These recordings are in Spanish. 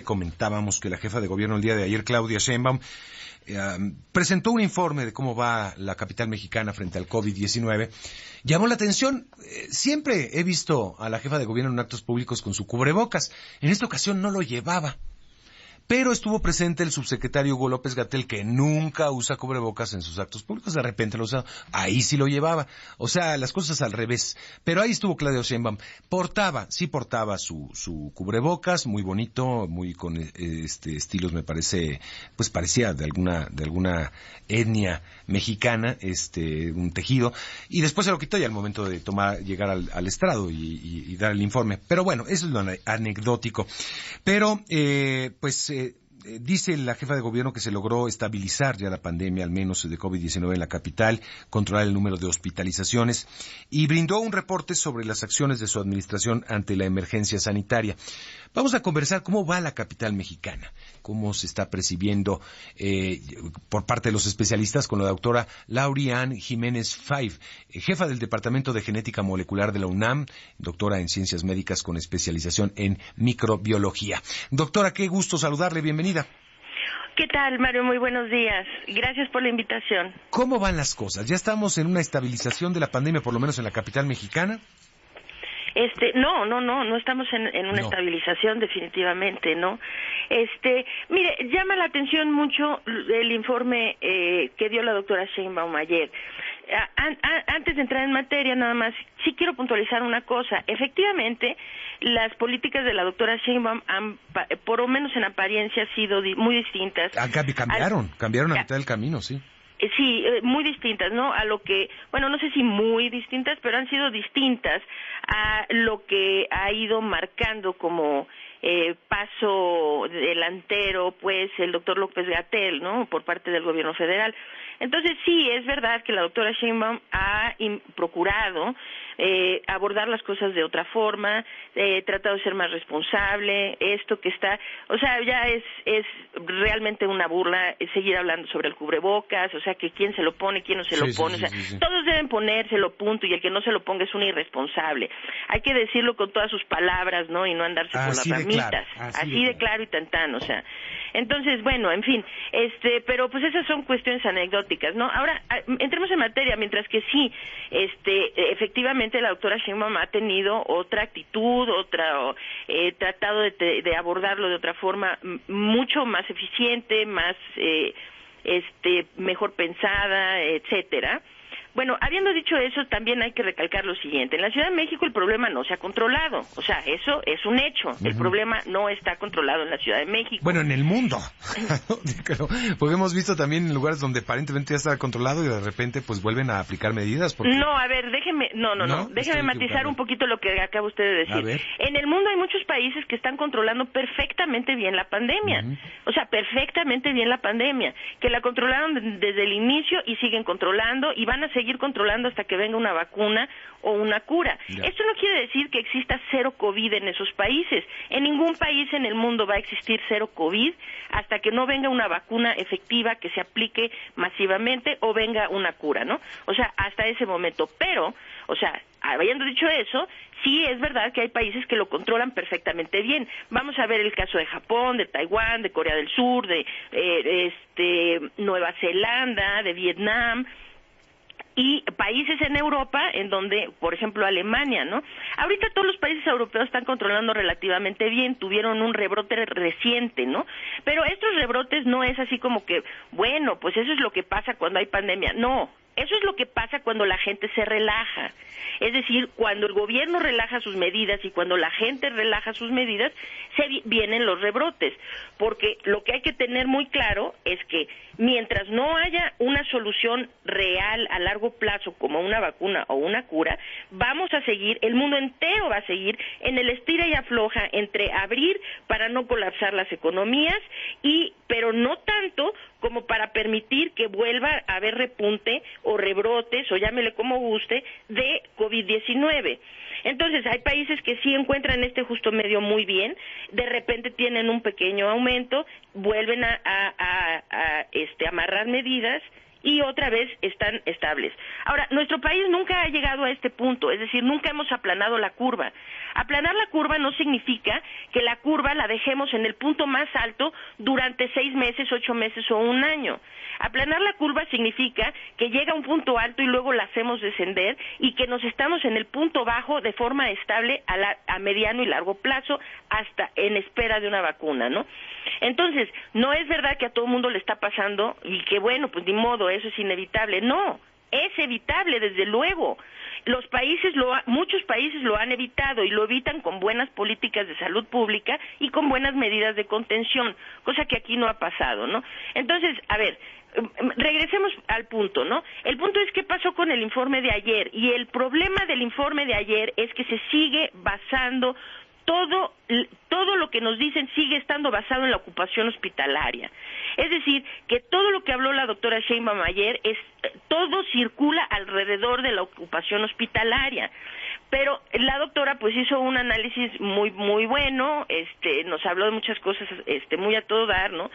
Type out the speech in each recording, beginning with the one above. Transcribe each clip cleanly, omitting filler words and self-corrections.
Comentábamos que la jefa de gobierno el día de ayer, Claudia Sheinbaum, presentó un informe de cómo va la capital mexicana frente al COVID-19. Llamó la atención, siempre he visto a la jefa de gobierno en actos públicos con su cubrebocas. En esta ocasión no lo llevaba. Pero estuvo presente el subsecretario Hugo López-Gatell, que nunca usa cubrebocas en sus actos públicos. De repente lo usa, ahí sí lo llevaba. O sea, las cosas al revés. Pero ahí estuvo Claudia Sheinbaum. Portaba su cubrebocas, muy bonito, muy con estilos, me parece, pues parecía de alguna etnia mexicana, un tejido. Y después se lo quitó ya al momento de llegar al estrado y dar el informe. Pero bueno, eso es lo anecdótico. Pero, dice la jefa de gobierno que se logró estabilizar ya la pandemia, al menos de COVID-19 en la capital, controlar el número de hospitalizaciones y brindó un reporte sobre las acciones de su administración ante la emergencia sanitaria. Vamos a conversar cómo va la capital mexicana, cómo se está percibiendo por parte de los especialistas con la doctora Lauriane Jiménez Faiv, jefa del Departamento de Genética Molecular de la UNAM, doctora en Ciencias Médicas con especialización en microbiología. Doctora, qué gusto saludarle, bienvenida. ¿Qué tal, Mario? Muy buenos días. Gracias por la invitación. ¿Cómo van las cosas? ¿Ya estamos en una estabilización de la pandemia, por lo menos en la capital mexicana? No estamos en una estabilización, definitivamente, ¿no? Mire, llama la atención mucho el informe que dio la doctora Sheinbaum ayer. Antes de entrar en materia, nada más, sí quiero puntualizar una cosa. Efectivamente, las políticas de la doctora Sheinbaum han, por lo menos en apariencia, sido muy distintas. Cambiaron a mitad del camino, sí. Sí, muy distintas, ¿no? A lo que, bueno, no sé si muy distintas, pero han sido distintas a lo que ha ido marcando como paso delantero, pues, el doctor López-Gatell, ¿no? Por parte del gobierno federal. Entonces, sí, es verdad que la doctora Sheinbaum ha procurado abordar las cosas de otra forma, tratado de ser más responsable, esto que está, o sea, ya es realmente una burla seguir hablando sobre el cubrebocas, o sea, que quién se lo pone, quién no se lo pone, sí. Todos deben ponérselo, punto, y el que no se lo ponga es un irresponsable. Hay que decirlo con todas sus palabras, ¿no? Y no andarse por las ramitas, así de claro y tan, o sea. Entonces, bueno, en fin, pero pues esas son cuestiones anecdóticas, ¿no? Ahora, entremos en materia, mientras que sí, efectivamente la doctora Sheinbaum ha tenido otra actitud, tratado de abordarlo de otra forma mucho más eficiente, más, mejor pensada, etcétera. Bueno, habiendo dicho eso, también hay que recalcar lo siguiente. En la Ciudad de México el problema no se ha controlado. O sea, eso es un hecho. Uh-huh. El problema no está controlado en la Ciudad de México. Bueno, en el mundo. Porque hemos visto también en lugares donde aparentemente ya está controlado y de repente pues vuelven a aplicar medidas. Porque... No, a ver, déjeme matizar un poquito lo que acaba usted de decir. En el mundo hay muchos países que están controlando perfectamente bien la pandemia. Uh-huh. O sea, perfectamente bien la pandemia. Que la controlaron desde el inicio y siguen controlando y van a seguir controlando hasta que venga una vacuna o una cura. Yeah. Esto no quiere decir que exista cero COVID en esos países. En ningún país en el mundo va a existir cero COVID hasta que no venga una vacuna efectiva que se aplique masivamente o venga una cura, ¿no? O sea, hasta ese momento. Pero, o sea, habiendo dicho eso, sí es verdad que hay países que lo controlan perfectamente bien. Vamos a ver el caso de Japón, de Taiwán, de Corea del Sur, de Nueva Zelanda, de Vietnam, y países en Europa en donde, por ejemplo, Alemania, ¿no? Ahorita todos los países europeos están controlando relativamente bien, tuvieron un rebrote reciente, ¿no? Pero estos rebrotes no es así como que, bueno, pues eso es lo que pasa cuando hay pandemia. No, eso es lo que pasa cuando la gente se relaja. Es decir, cuando el gobierno relaja sus medidas y cuando la gente relaja sus medidas, vienen los rebrotes. Porque lo que hay que tener muy claro es que mientras no haya una solución real a largo plazo como una vacuna o una cura, vamos a seguir, el mundo entero va a seguir en el estira y afloja entre abrir para no colapsar las economías pero no tanto como para permitir que vuelva a haber repunte o rebrotes, o llámele como guste, de COVID-19. Entonces, hay países que sí encuentran este justo medio muy bien, de repente tienen un pequeño aumento, vuelven a amarrar medidas y otra vez están estables. Ahora, nuestro país nunca ha llegado a este punto, es decir, nunca hemos aplanado la curva. Aplanar la curva no significa que la curva la dejemos en el punto más alto durante 6 meses, 8 meses o un año. Aplanar la curva significa que llega a un punto alto y luego la hacemos descender y que nos estamos en el punto bajo de forma estable a mediano y largo plazo hasta en espera de una vacuna, ¿no? Entonces, no es verdad que a todo el mundo le está pasando y que bueno, pues ni modo, eso es inevitable. No, es evitable desde luego. Muchos países lo han evitado y lo evitan con buenas políticas de salud pública y con buenas medidas de contención, cosa que aquí no ha pasado, ¿no? Entonces, a ver, regresemos al punto, ¿no? El punto es qué pasó con el informe de ayer, y el problema del informe de ayer es que se sigue basando todo lo que nos dicen sigue estando basado en la ocupación hospitalaria. Es decir, que todo lo que habló la doctora Sheinbaum ayer, todo circula alrededor de la ocupación hospitalaria. Pero la doctora pues hizo un análisis muy bueno, nos habló de muchas cosas, muy a todo dar, ¿no?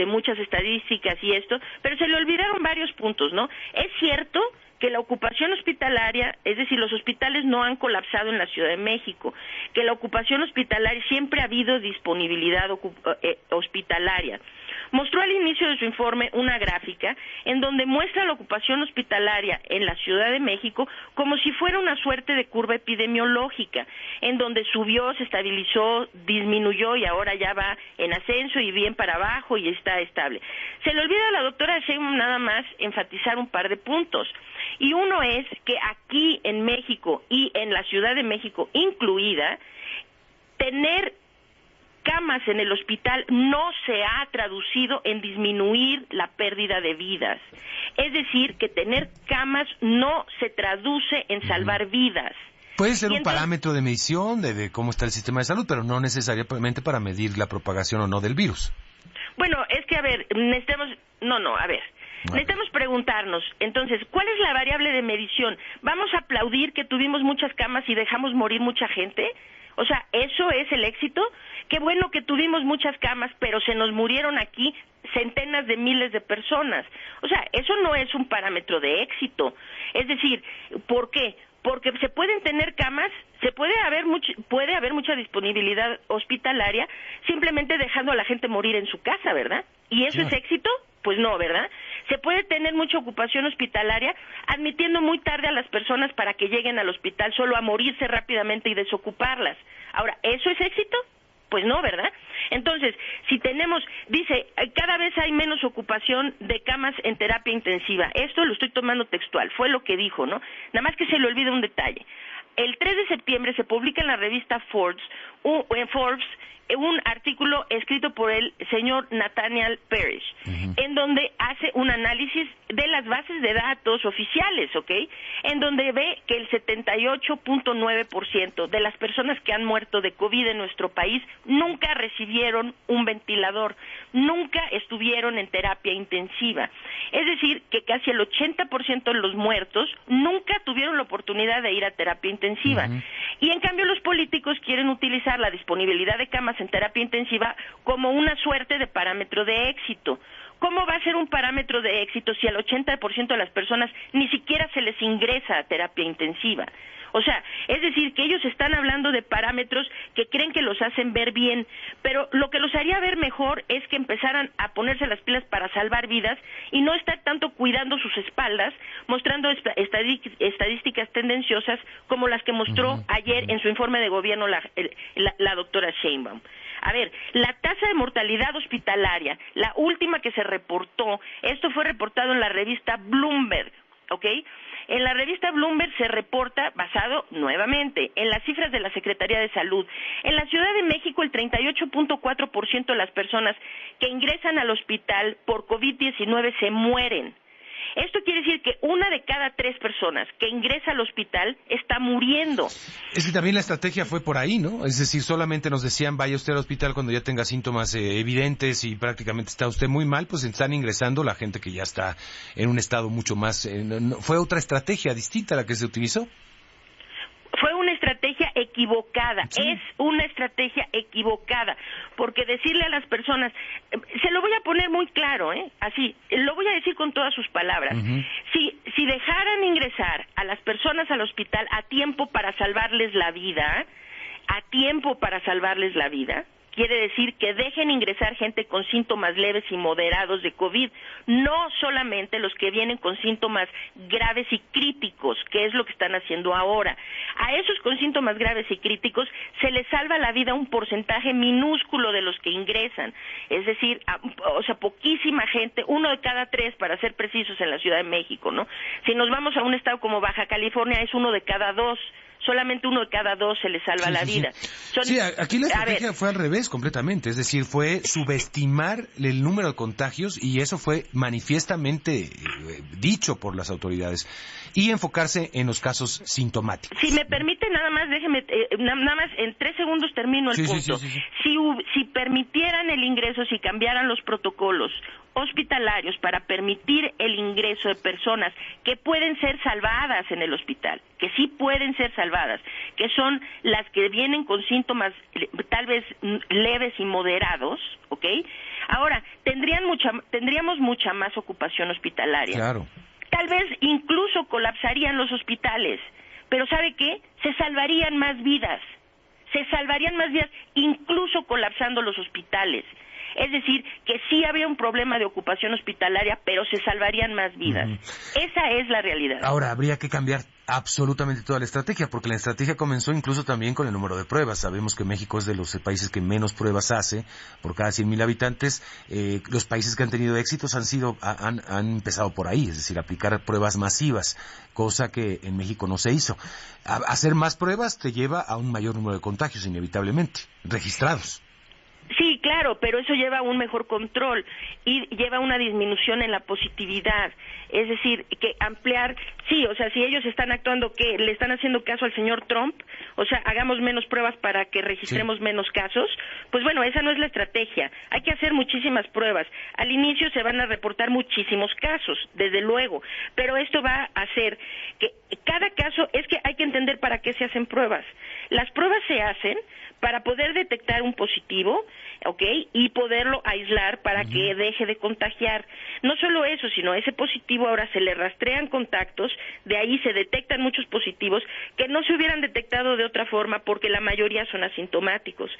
Muchas estadísticas y esto, pero se le olvidaron varios puntos, ¿no? Es cierto que la ocupación hospitalaria, es decir, los hospitales no han colapsado en la Ciudad de México, que la ocupación hospitalaria siempre ha habido disponibilidad hospitalaria. Mostró al inicio de su informe una gráfica en donde muestra la ocupación hospitalaria en la Ciudad de México como si fuera una suerte de curva epidemiológica, en donde subió, se estabilizó, disminuyó y ahora ya va en ascenso y bien para abajo y está estable. Se le olvida a la doctora Sheinbaum nada más enfatizar un par de puntos. Y uno es que aquí en México y en la Ciudad de México incluida, tener camas en el hospital no se ha traducido en disminuir la pérdida de vidas. Es decir, que tener camas no se traduce en salvar vidas. Puede ser un parámetro de medición de cómo está el sistema de salud, pero no necesariamente para medir la propagación o no del virus. Bueno, es que, a ver, necesitamos preguntarnos, entonces, ¿cuál es la variable de medición? ¿Vamos a aplaudir que tuvimos muchas camas y dejamos morir mucha gente? O sea, ¿eso es el éxito? Qué bueno que tuvimos muchas camas, pero se nos murieron aquí centenas de miles de personas. O sea, eso no es un parámetro de éxito. Es decir, ¿por qué? Porque se pueden tener camas, puede haber mucha disponibilidad hospitalaria, simplemente dejando a la gente morir en su casa, ¿verdad? ¿Y eso es éxito? Pues no, ¿verdad? Se puede tener mucha ocupación hospitalaria admitiendo muy tarde a las personas para que lleguen al hospital solo a morirse rápidamente y desocuparlas. Ahora, ¿eso es éxito? Pues no, ¿verdad? Entonces, si dice, cada vez hay menos ocupación de camas en terapia intensiva. Esto lo estoy tomando textual, fue lo que dijo, ¿no? Nada más que se le olvida un detalle. El 3 de septiembre se publica en la revista Forbes un artículo escrito por el señor Nathaniel Parrish, en donde hace un análisis de las bases de datos oficiales, ¿ok? En donde ve que el 78.9% de las personas que han muerto de COVID en nuestro país nunca recibieron un ventilador, nunca estuvieron en terapia intensiva. Es decir, que casi el 80% de los muertos nunca tuvieron la oportunidad de ir a terapia intensiva. Y en cambio los políticos quieren utilizar la disponibilidad de camas en terapia intensiva como una suerte de parámetro de éxito. ¿Cómo va a ser un parámetro de éxito si al 80% de las personas ni siquiera se les ingresa a terapia intensiva? O sea, es decir, que ellos están hablando de parámetros que creen que los hacen ver bien, pero lo que los haría ver mejor es que empezaran a ponerse las pilas para salvar vidas y no estar tanto cuidando sus espaldas, mostrando estadísticas tendenciosas como las que mostró ayer en su informe de gobierno la doctora Sheinbaum. A ver, la tasa de mortalidad hospitalaria, la última que se reportó, esto fue reportado en la revista Bloomberg, ¿ok? En la revista Bloomberg se reporta, basado nuevamente en las cifras de la Secretaría de Salud. En la Ciudad de México, el 38.4% de las personas que ingresan al hospital por COVID-19 se mueren. Esto quiere decir que 1 de cada 3 personas que ingresa al hospital está muriendo. Es que también la estrategia fue por ahí, ¿no? Es decir, solamente nos decían, vaya usted al hospital cuando ya tenga síntomas evidentes y prácticamente está usted muy mal, pues están ingresando la gente que ya está en un estado mucho más... ¿Fue otra estrategia distinta a la que se utilizó? Fue una estrategia equivocada, sí. Es una estrategia equivocada, porque decirle a las personas, se lo voy a poner muy claro, así, lo voy a decir con todas sus palabras, si dejaran ingresar a las personas al hospital a tiempo para salvarles la vida, quiere decir que dejen ingresar gente con síntomas leves y moderados de COVID, no solamente los que vienen con síntomas graves y críticos, que es lo que están haciendo ahora. A esos con síntomas graves y críticos se les salva la vida un porcentaje minúsculo de los que ingresan, es decir, poquísima gente, 1 de cada 3 para ser precisos en la Ciudad de México, ¿no? Si nos vamos a un estado como Baja California es 1 de cada 2. Solamente 1 de cada 2 se le salva la vida. Sí, aquí la estrategia fue al revés completamente, es decir, fue subestimar el número de contagios y eso fue manifiestamente dicho por las autoridades y enfocarse en los casos sintomáticos. Si me permite, nada más, déjeme, nada más en 3 segundos termino el punto. Sí. Si permitieran el ingreso, si cambiaran los protocolos hospitalarios para permitir el ingreso de personas que pueden ser salvadas en el hospital, que sí pueden ser salvadas, que son las que vienen con síntomas tal vez leves y moderados, ¿ok? Ahora, tendríamos mucha más ocupación hospitalaria. Claro. Tal vez incluso colapsarían los hospitales, pero ¿sabe qué? Se salvarían más vidas, incluso colapsando los hospitales. Es decir, que sí habría un problema de ocupación hospitalaria, pero se salvarían más vidas. Esa es la realidad. Ahora, habría que cambiar absolutamente toda la estrategia, porque la estrategia comenzó incluso también con el número de pruebas. Sabemos que México es de los países que menos pruebas hace por cada 100,000 habitantes. Los países que han tenido éxitos han empezado por ahí, es decir, aplicar pruebas masivas, cosa que en México no se hizo. Hacer más pruebas te lleva a un mayor número de contagios, inevitablemente, registrados. Sí, claro, pero eso lleva a un mejor control y lleva a una disminución en la positividad. Es decir, que ampliar, sí, o sea, si ellos están actuando, que le están haciendo caso al señor Trump, o sea, hagamos menos pruebas para que registremos menos casos, pues bueno, esa no es la estrategia. Hay que hacer muchísimas pruebas. Al inicio se van a reportar muchísimos casos, desde luego, pero esto va a hacer que cada caso, es que hay que entender para qué se hacen pruebas. Las pruebas se hacen para poder detectar un positivo, ¿ok? Y poderlo aislar para que deje de contagiar. No solo eso, sino ese positivo ahora se le rastrean contactos, de ahí se detectan muchos positivos que no se hubieran detectado de otra forma porque la mayoría son asintomáticos.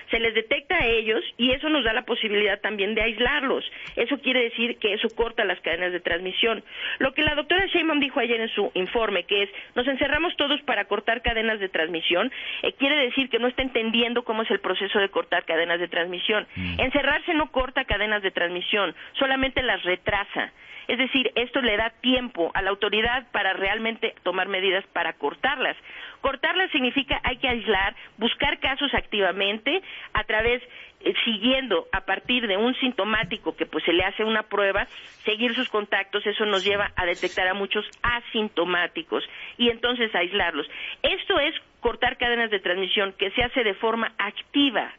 Se les detecta a ellos y eso nos da la posibilidad también de aislarlos. Eso quiere decir que eso corta las cadenas de transmisión. Lo que la doctora Sheinbaum dijo ayer en su informe, que es, nos encerramos todos para cortar cadenas de transmisión, quiere decir que no está entendiendo cómo es el proceso de cortar cadenas de transmisión. Encerrarse no corta cadenas de transmisión, solamente las retrasa. Es decir, esto le da tiempo a la autoridad para realmente tomar medidas para cortarlas. Cortarlas significa hay que aislar, buscar casos activamente a través, siguiendo a partir de un sintomático que pues se le hace una prueba, seguir sus contactos, eso nos lleva a detectar a muchos asintomáticos y entonces aislarlos. Esto es cortar cadenas de transmisión que se hace de forma activa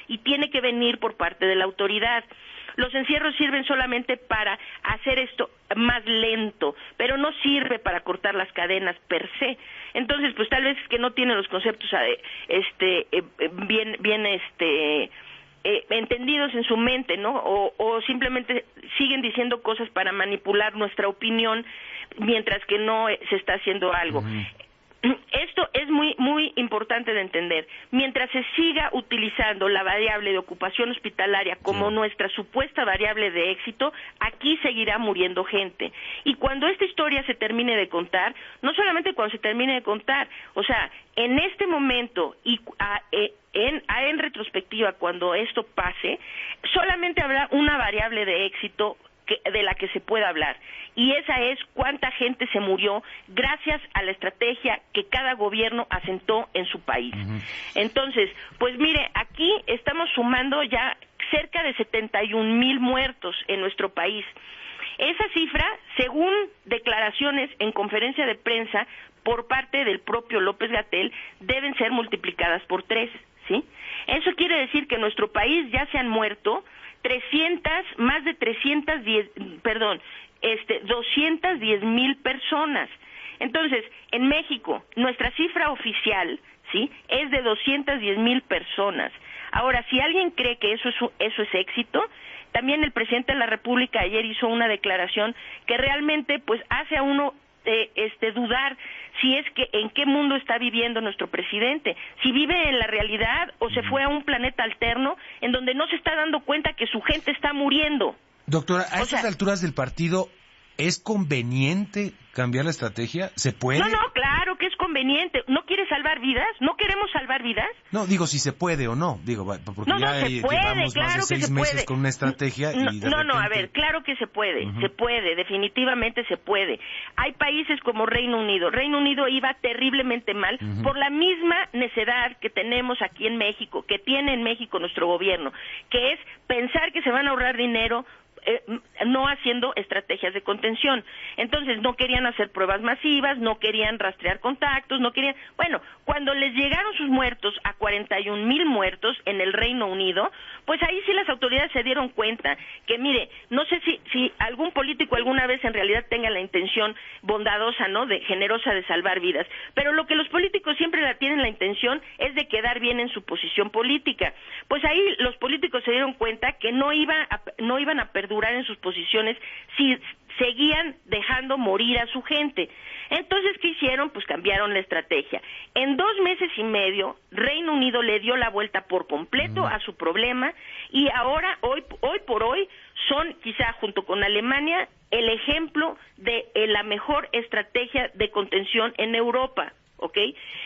y tiene que venir por parte de la autoridad. Los encierros sirven solamente para hacer esto más lento, pero no sirve para cortar las cadenas per se. Entonces, pues tal vez es que no tienen los conceptos bien entendidos en su mente, ¿no? O simplemente siguen diciendo cosas para manipular nuestra opinión mientras que no se está haciendo algo. Esto es muy importante de entender. Mientras se siga utilizando la variable de ocupación hospitalaria como nuestra supuesta variable de éxito, aquí seguirá muriendo gente. Y cuando esta historia se termine de contar, no solamente cuando se termine de contar, o sea, en este momento y en retrospectiva, cuando esto pase, solamente habrá una variable de éxito de la que se pueda hablar, y esa es cuánta gente se murió gracias a la estrategia que cada gobierno asentó en su país. Entonces, pues mire, aquí estamos sumando ya cerca de 71,000 muertos en nuestro país. Esa cifra, según declaraciones en conferencia de prensa por parte del propio López-Gatell, deben ser multiplicadas por 3, ¿sí? Eso quiere decir que en nuestro país ya se han muerto 210,000 personas. Entonces, en México, nuestra cifra oficial ¿sí? Es de 210,000 personas. Ahora, si alguien cree que eso es éxito, también el presidente de la República ayer hizo una declaración que realmente pues hace a uno dudar si es que en qué mundo está viviendo nuestro presidente, si vive en la realidad o se fue a un planeta alterno en donde no se está dando cuenta que su gente está muriendo. Doctora, a estas alturas del partido, ¿es conveniente cambiar la estrategia? ¿Se puede? No, claro que es conveniente. ¿No quiere salvar vidas? ¿No queremos salvar vidas? No, digo si se puede o no. Digo, porque se puede, llevamos claro más de 6 meses con una estrategia y de repente... a ver, claro que se puede, se puede, definitivamente se puede. Hay países como Reino Unido. Reino Unido iba terriblemente mal por la misma necedad que tenemos aquí en México, que tiene en México nuestro gobierno, que es pensar que se van a ahorrar dinero no haciendo estrategias de contención. Entonces no querían hacer pruebas masivas, no querían rastrear contactos, no querían... Bueno, cuando les llegaron sus muertos a 41,000 muertos en el Reino Unido, pues ahí sí las autoridades se dieron cuenta que, mire, no sé si algún político alguna vez en realidad tenga la intención bondadosa, ¿no?, generosa de salvar vidas, pero lo que los políticos siempre tienen la intención es de quedar bien en su posición política. Pues ahí los políticos se dieron cuenta que no iban a perdurar en sus posiciones si seguían dejando morir a su gente. Entonces, ¿qué hicieron? Pues cambiaron la estrategia. En 2 meses y medio, Reino Unido le dio la vuelta por completo a su problema y ahora, hoy por hoy, son quizá junto con Alemania el ejemplo de la mejor estrategia de contención en Europa. ¿Ok?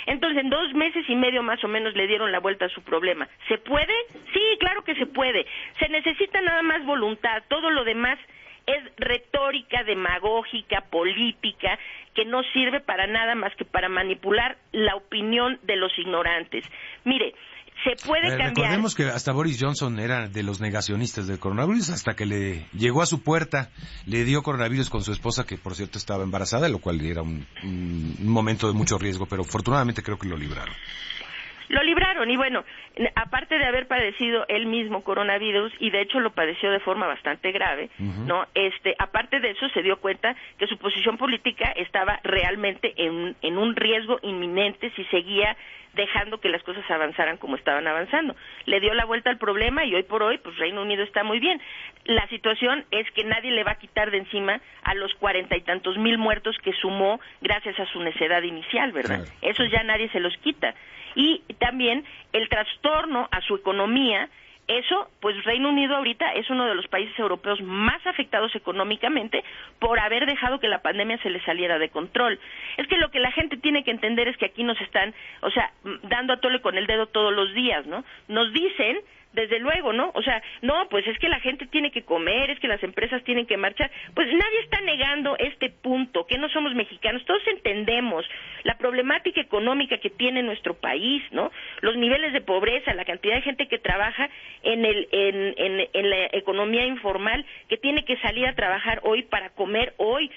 Entonces, en 2 meses y medio más o menos le dieron la vuelta a su problema. ¿Se puede? Sí, claro que se puede. Se necesita nada más voluntad. Todo lo demás es retórica, demagógica, política, que no sirve para nada más que para manipular la opinión de los ignorantes. Mire, se puede cambiar. Recordemos que hasta Boris Johnson era de los negacionistas del coronavirus, hasta que le llegó a su puerta, le dio coronavirus con su esposa, que por cierto estaba embarazada, lo cual era un momento de mucho riesgo, pero afortunadamente creo que lo libraron. Lo libraron y bueno, aparte de haber padecido él mismo coronavirus y de hecho lo padeció de forma bastante grave, ¿no? Aparte de eso se dio cuenta que su posición política estaba realmente en un riesgo inminente si seguía dejando que las cosas avanzaran como estaban avanzando. Le dio la vuelta al problema y hoy por hoy, pues Reino Unido está muy bien. La situación es que nadie le va a quitar de encima a los 40 y tantos mil muertos que sumó gracias a su necedad inicial, ¿verdad? Claro. Eso ya nadie se los quita. Y también el trastorno a su economía, eso, pues Reino Unido ahorita es uno de los países europeos más afectados económicamente por haber dejado que la pandemia se le saliera de control. Es que lo que la gente tiene que entender es que aquí nos están, dando a tole con el dedo todos los días, ¿no? Nos dicen, desde luego, ¿no? No, pues es que la gente tiene que comer, es que las empresas tienen que marchar. Pues nadie está negando este punto, que no somos mexicanos, todos entendemos la problemática económica que tiene nuestro país, ¿no? Los niveles de pobreza, la cantidad de gente que trabaja en la economía informal, que tiene que salir a trabajar hoy para comer hoy.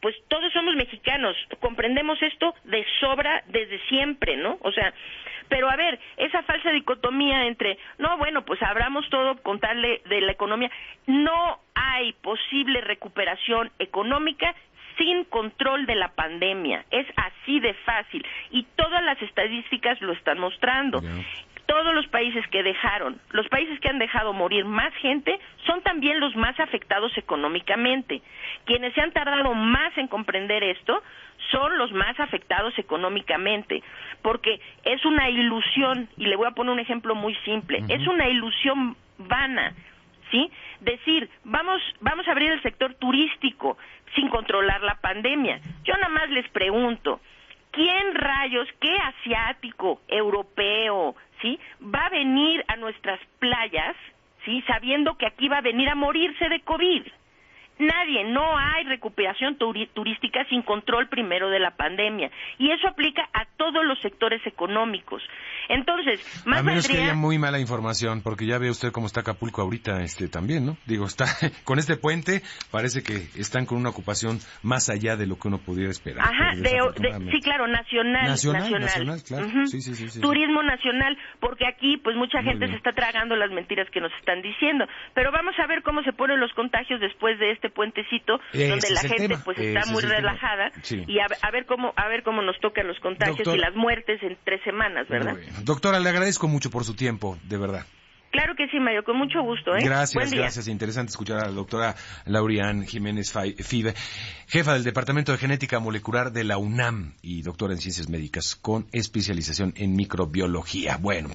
Pues todos somos mexicanos, comprendemos esto de sobra desde siempre, ¿no? Pero a ver, esa falsa dicotomía entre, no, bueno, pues abramos todo con tal de la economía. No hay posible recuperación económica sin control de la pandemia. Es así de fácil. Y todas las estadísticas lo están mostrando. Yeah. Todos los países que han dejado morir más gente, son también los más afectados económicamente. Quienes se han tardado más en comprender esto son los más afectados económicamente, porque es una ilusión, y le voy a poner un ejemplo muy simple, es una ilusión vana, ¿sí? Decir, vamos a abrir el sector turístico sin controlar la pandemia. Yo nada más les pregunto, ¿quién rayos, qué asiático, europeo, ¿sí?, va a venir a nuestras playas, ¿sí?, sabiendo que aquí va a venir a morirse de COVID? Nadie, no hay recuperación turística sin control primero de la pandemia, y eso aplica a todos los sectores económicos. Entonces, a menos que haya muy mala información, porque ya ve usted cómo está Acapulco ahorita, también, ¿no? Digo, está con este puente, parece que están con una ocupación más allá de lo que uno pudiera esperar. Ajá, sí, claro, nacional, claro. Sí. Turismo nacional, porque aquí, pues mucha gente se está tragando las mentiras que nos están diciendo. Pero vamos a ver cómo se ponen los contagios después de este este puentecito donde la gente pues está muy relajada y a ver cómo nos tocan los contagios y las muertes en 3 semanas, ¿verdad? Doctora, le agradezco mucho por su tiempo, de verdad. Claro que sí, Mario, con mucho gusto. Gracias. Interesante escuchar a la doctora Laurian Jiménez Five, jefa del Departamento de Genética Molecular de la UNAM y doctora en Ciencias Médicas con especialización en microbiología. Bueno.